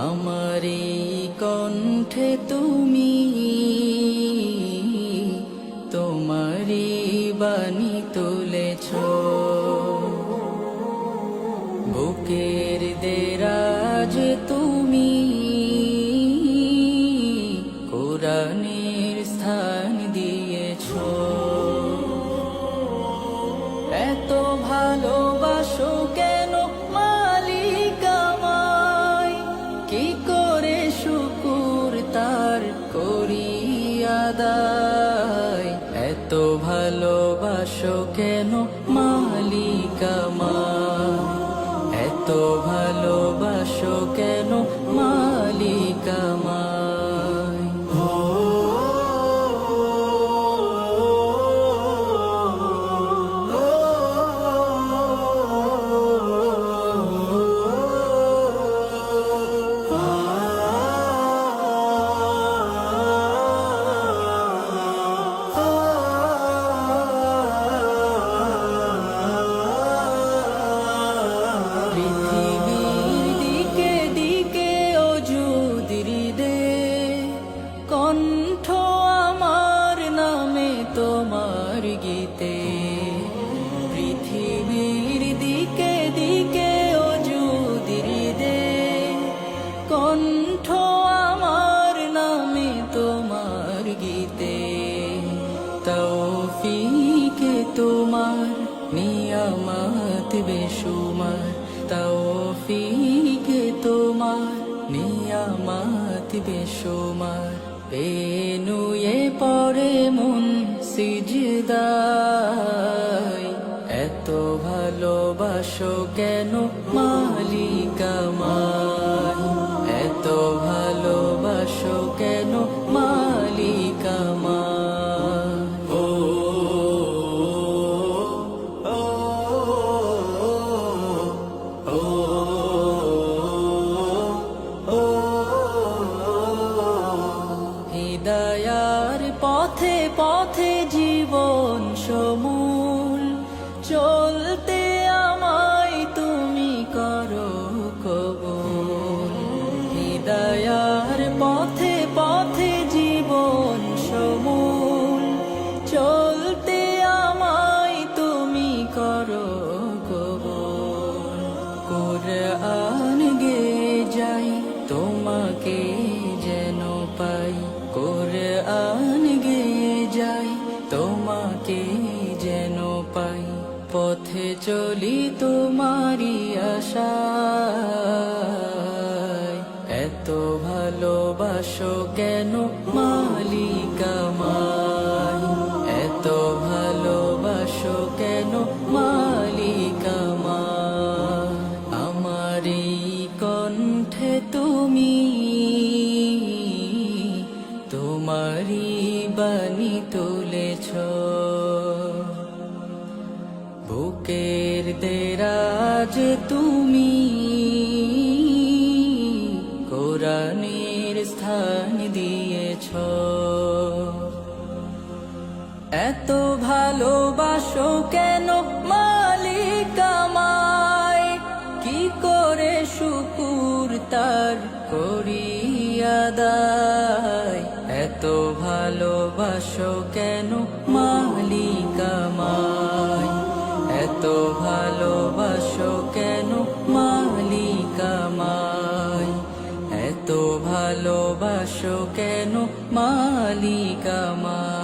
আমারি কণ্ঠে তুমি তোমারি বাণী তুলেছ, বুকের দেরাজ তুমি কোরআনের স্থান দিয়েছ। এত ভালোবাসো কেন মালিক আমায়, কি করে শুকুর তার করি আদায়। এত ভালোবাসো কেন মালিক আমায়, এত ভালোবাসো কেন মালিক আমায়। কণ্ঠ আমার নামে তোমার গীতে, পৃথিবীর দিকে দিকে ওজুদির দে। কণ্ঠ আমার নামে তোমার গীতে, তৌফিকে তোমার নিয়ামত বেশুমার। তৌফিকে তোমার নিয়ামত বেশুমার। পেনুয়ে পড়ে মন সিজদায়, এত ভালোবাসো কেন মালিক আমায়, এত ভালোবাসো কেন মালিক আমায়। ও ও ও ও হিদায়ার পথে পথে জীবন সমূল চলতে আমায় তুমি করো কবুল। হিদায়ার পথে পথে জীবন সমূল চলতে আমায় তুমি করো কবুল। কুরআন গে যাই তোমাকে যেন পাই, কুরআন গে যাই তোমাকে যেন পাই। পথে চলি তোমারি আশায়, এত ভালোবাসো কেন মালিক আমায়, এত ভালোবাসো কেন মালিক আমায়। আমারি কণ্ঠে তুমি তোমারি বাণী তুলেছ, বুকের দেরাজ তুমি কোরআনের স্থান দিয়েছ। এত ভালোবাসো কেন মালিক আমায়, কি করে শুকুর তার করি আদায়। এত ভালোবাসো কেন মালিক আমায়, এত ভালোবাসো কেন মালিক আমায়, এত ভালোবাসো কেন মালিক আমায়।